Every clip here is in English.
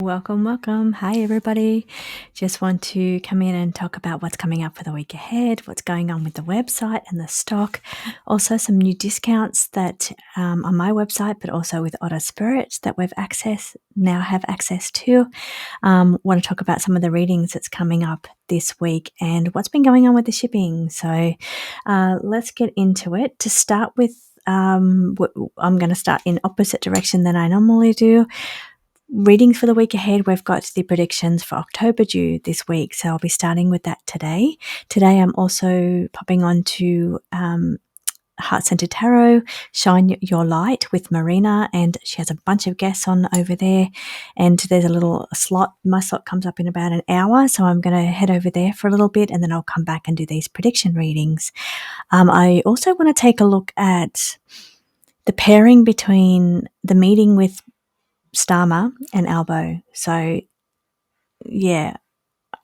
Welcome, welcome. Hi, everybody. Just want to come in and talk about what's coming up for the week ahead, what's going on with the website and the stock. Also, some new discounts that on my website, but also with Otter Spirit that we've now have access to. Want to talk about some of the readings that's coming up this week and what's been going on with the shipping. So let's get into it. To start with, I'm going to start in opposite direction than I normally do. Readings for the week ahead, we've got the predictions for October due this week, so I'll be starting with that today. Today I'm also popping on to Heart Centered Tarot, Shine Your Light with Marina, and she has a bunch of guests on over there, and there's a little slot. My slot comes up in about an hour, so I'm going to head over there for a little bit, and then I'll come back and do these prediction readings. I also want to take a look at the pairing between the meeting with Starmer and Albo. So yeah,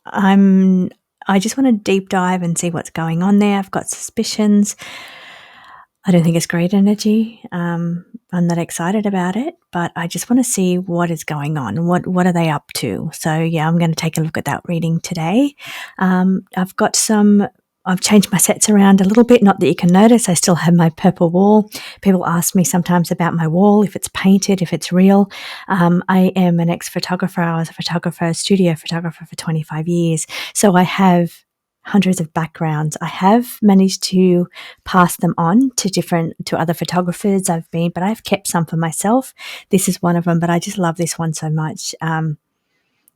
I just want to deep dive and see what's going on there. I've got suspicions. I don't think it's great energy. I'm not excited about it, but I just want to see what is going on. What are they up to? So yeah, I'm going to take a look at that reading today. I've changed my sets around a little bit, not that you can notice. I still have my purple wall. People ask me sometimes about my wall, if it's painted, if it's real. I am an ex-photographer. I was a studio photographer for 25 years. So I have hundreds of backgrounds. I have managed to pass them on to other photographers but I've kept some for myself. This is one of them, but I just love this one so much.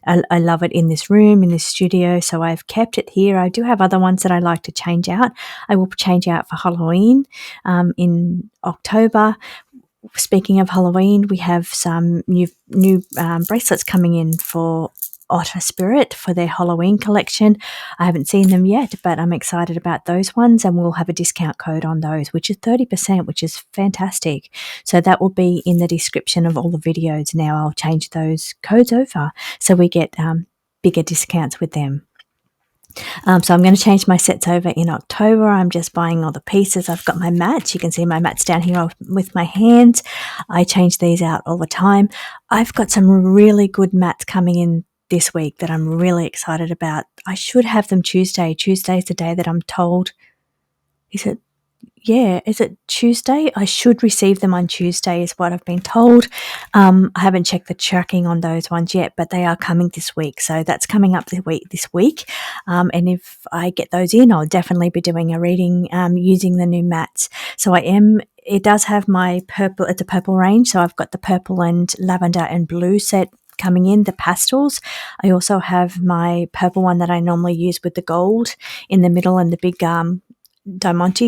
I love it in this room, in this studio, so I've kept it here. I do have other ones that I like to change out. I will change out for Halloween in October. Speaking of Halloween, we have some new bracelets coming in for Otter Spirit for their Halloween collection. I haven't seen them yet, but I'm excited about those ones, and we'll have a discount code on those, which is 30%, which is fantastic. So that will be in the description of all the videos now. I'll change those codes over so we get bigger discounts with them. So I'm going to change my sets over in October. I'm just buying all the pieces. I've got my mats. You can see my mats down here with my hands. I change these out all the time. I've got some really good mats coming in this week that I'm really excited about. I should have them Tuesday. Tuesday is the day that I'm told. Is it Tuesday? I should receive them on Tuesday is what I've been told. I haven't checked the tracking on those ones yet, but they are coming this week. So that's coming up this week. And if I get those in, I'll definitely be doing a reading using the new mats. So it does have my purple, it's a purple range. So I've got the purple and lavender and blue set coming in, the pastels. I also have my purple one that I normally use with the gold in the middle and the big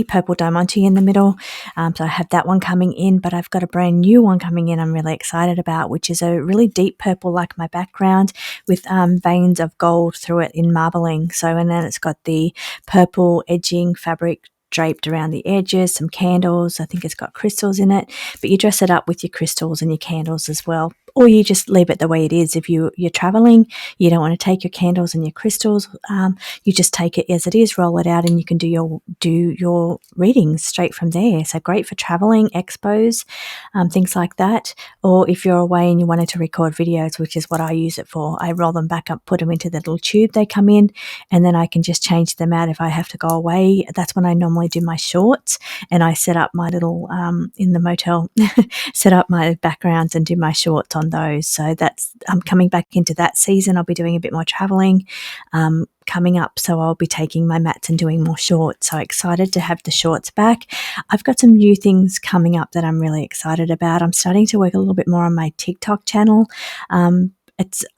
purple diamante in the middle. So I have that one coming in, but I've got a brand new one coming in I'm really excited about, which is a really deep purple like my background with veins of gold through it in marbling. So, and then it's got the purple edging fabric draped around the edges, some candles. I think it's got crystals in it, but you dress it up with your crystals and your candles as well. Or you just leave it the way it is. If you're traveling, you don't want to take your candles and your crystals. You just take it as it is, roll it out, and you can do your readings straight from there. So great for traveling, expos, things like that. Or if you're away and you wanted to record videos, which is what I use it for, I roll them back up, put them into the little tube they come in, and then I can just change them out if I have to go away. That's when I normally do my shorts, and I set up my little in the motel, set up my backgrounds and do my shorts on those. So I'm coming back into that season. I'll be doing a bit more traveling coming up, so I'll be taking my mats and doing more shorts. So excited to have the shorts back. I've got some new things coming up that I'm really excited about. I'm starting to work a little bit more on my TikTok channel.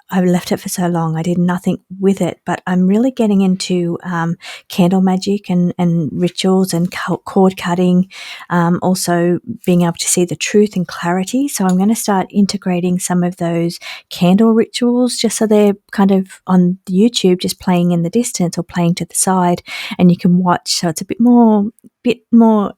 I've left it for so long. I did nothing with it, but I'm really getting into candle magic and rituals and cord cutting, also being able to see the truth and clarity. So I'm going to start integrating some of those candle rituals just so they're kind of on YouTube, just playing in the distance or playing to the side, and you can watch. So it's a bit more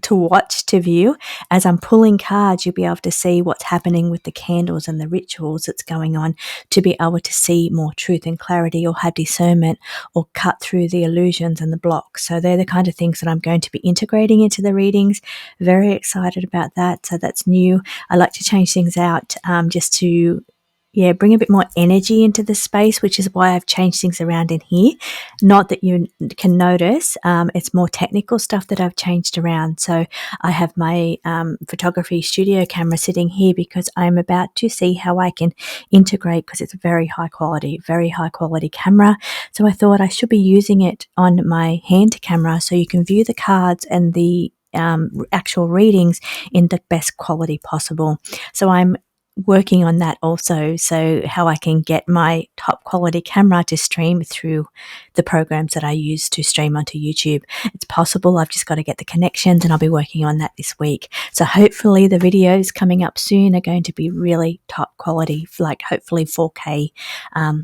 to watch, to view. As I'm pulling cards, you'll be able to see what's happening with the candles and the rituals that's going on, to be able to see more truth and clarity, or have discernment, or cut through the illusions and the blocks. So they're the kind of things that I'm going to be integrating into the readings. Very excited about that. So that's new. I like to change things out just to bring a bit more energy into the space, which is why I've changed things around in here. Not that you can notice, it's more technical stuff that I've changed around. So I have my photography studio camera sitting here because I'm about to see how I can integrate, because it's a very high quality camera. So I thought I should be using it on my hand camera so you can view the cards and the actual readings in the best quality possible. So I'm working on that also, so how I can get my top quality camera to stream through the programs that I use to stream onto YouTube. It's possible, I've just got to get the connections, and I'll be working on that this week. So hopefully the videos coming up soon are going to be really top quality, like hopefully 4K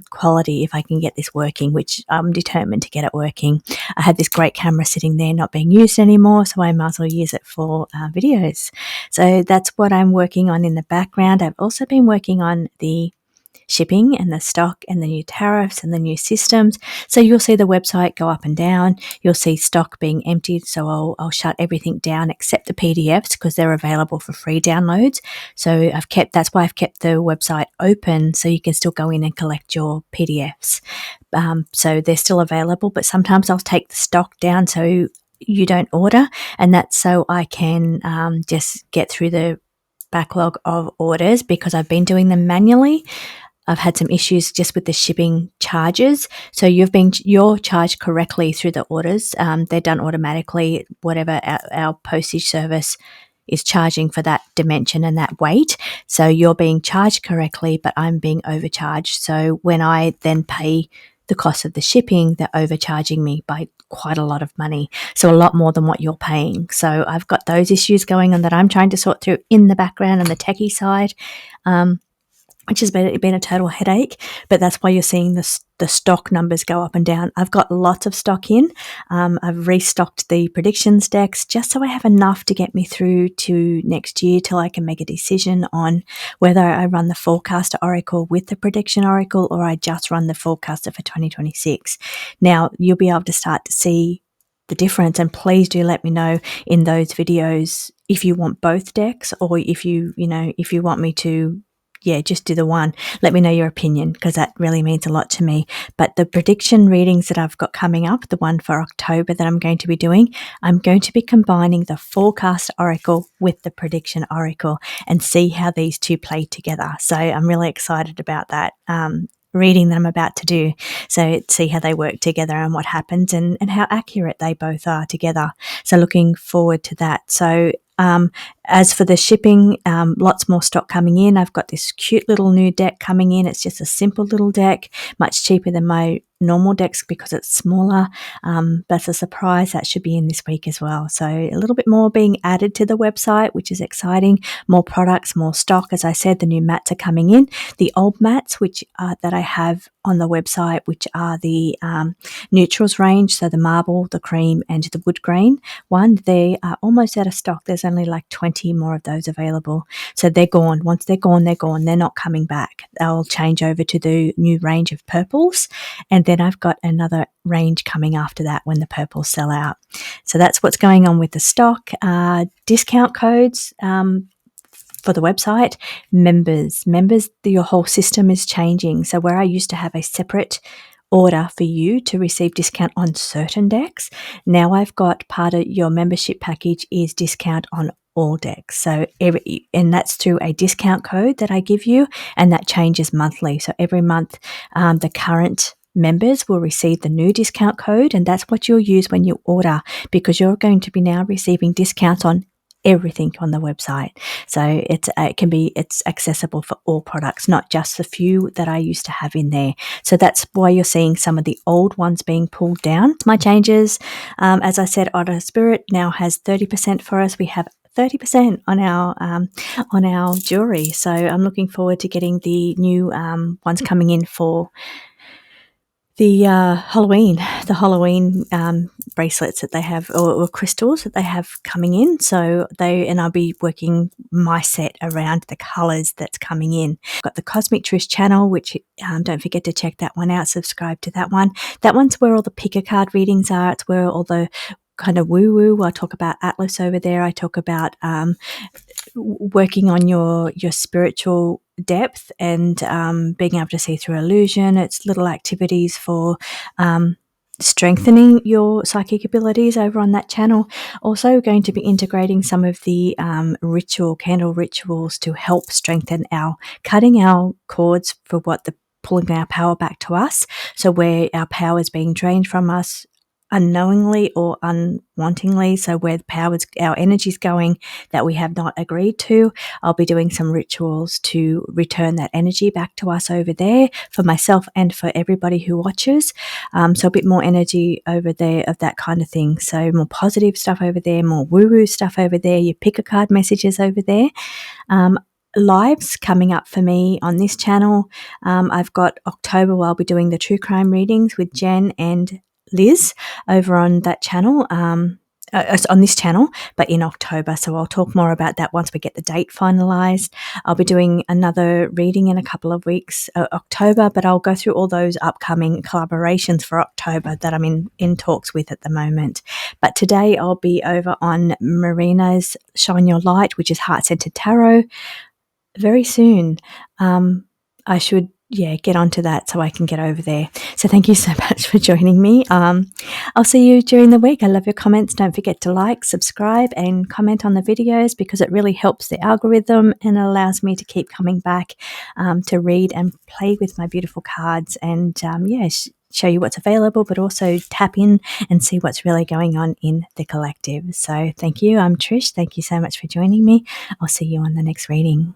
quality, if I can get this working, which I'm determined to get it working. I had this great camera sitting there not being used anymore, so I might as well use it for videos. So that's what I'm working on in the background. I've also been working on the shipping and the stock and the new tariffs and the new systems. So you'll see the website go up and down. You'll see stock being emptied. So I'll shut everything down except the PDFs, because they're available for free downloads. So that's why I've kept the website open, so you can still go in and collect your PDFs. So they're still available, but sometimes I'll take the stock down so you don't order, and that's so I can just get through the backlog of orders, because I've been doing them manually. I've had some issues just with the shipping charges. So you're charged correctly through the orders. They're done automatically, whatever our postage service is charging for that dimension and that weight. So you're being charged correctly, but I'm being overcharged. So when I then pay the cost of the shipping, they're overcharging me by quite a lot of money. So a lot more than what you're paying. So I've got those issues going on that I'm trying to sort through in the background on the techie side. Which has been a total headache, but that's why you're seeing the stock numbers go up and down. I've got lots of stock in. I've restocked the predictions decks just so I have enough to get me through to next year, till I can make a decision on whether I run the forecaster oracle with the prediction oracle, or I just run the forecaster for 2026. Now, you'll be able to start to see the difference, and please do let me know in those videos if you want both decks, or if you want me to just do the one. Let me know your opinion, because that really means a lot to me. But the prediction readings that I've got coming up, the one for October that I'm going to be doing, I'm going to be combining the forecast oracle with the prediction oracle and see how these two play together. So I'm really excited about that reading that I'm about to do. So see how they work together and what happens, and how accurate they both are together. So looking forward to that. So as for the shipping, lots more stock coming in. I've got this cute little new deck coming in. It's just a simple little deck, much cheaper than my normal decks because it's smaller. That's a surprise. That should be in this week as well. So a little bit more being added to the website, which is exciting. More products, more stock. As I said, the new mats are coming in. The old mats, which that I have on the website, which are the neutrals range, so the marble, the cream, and the wood grain one, they are almost out of stock. There's only like 20 more of those available. So they're gone. Once they're gone, they're gone. They're not coming back. They'll change over to the new range of purples. And then I've got another range coming after that when the purples sell out. So that's what's going on with the stock. Discount codes for the website. Members, your whole system is changing. So where I used to have a separate order for you to receive discount on certain decks, now I've got part of your membership package is discount on all decks. So and that's through a discount code that I give you, and that changes monthly. So every month, the current members will receive the new discount code, and that's what you'll use when you order, because you're going to be now receiving discounts on everything on the website. So it's accessible for all products, not just the few that I used to have in there. So that's why you're seeing some of the old ones being pulled down. My changes, as I said, Otter Spirit now has 30% for us. We have 30% on our jewelry. So I'm looking forward to getting the new ones coming in for the Halloween bracelets that they have, or crystals that they have coming in. So I'll be working my set around the colours that's coming in. I've got the Cosmic Truth channel, which don't forget to check that one out. Subscribe to that one. That one's where all the picker card readings are. It's where all the kind of woo-woo. I talk about Atlas over there. I talk about working on your spiritual depth and being able to see through illusion. It's little activities for strengthening your psychic abilities over on that channel. Also going to be integrating some of the candle rituals to help strengthen cutting our cords for pulling our power back to us. So where our power is being drained from us unknowingly or unwantingly, so where our energy's going that we have not agreed to, I'll be doing some rituals to return that energy back to us over there for myself and for everybody who watches. So a bit more energy over there of that kind of thing. So more positive stuff over there, more woo-woo stuff over there, your pick a card messages over there. Lives coming up for me on this channel. I've got October where I'll be doing the true crime readings with Jen and Liz over on that channel, on this channel, but in October. So I'll talk more about that once we get the date finalised. I'll be doing another reading in a couple of weeks, October, but I'll go through all those upcoming collaborations for October that I'm in talks with at the moment. But today I'll be over on Marina's Shine Your Light, which is Heart-Centered Tarot. Very soon. I should get onto that so I can get over there. So thank you so much for joining me. I'll see you during the week. I love your comments. Don't forget to like, subscribe, and comment on the videos because it really helps the algorithm and allows me to keep coming back to read and play with my beautiful cards and show you what's available, but also tap in and see what's really going on in the collective. So thank you. I'm Trish. Thank you so much for joining me. I'll see you on the next reading.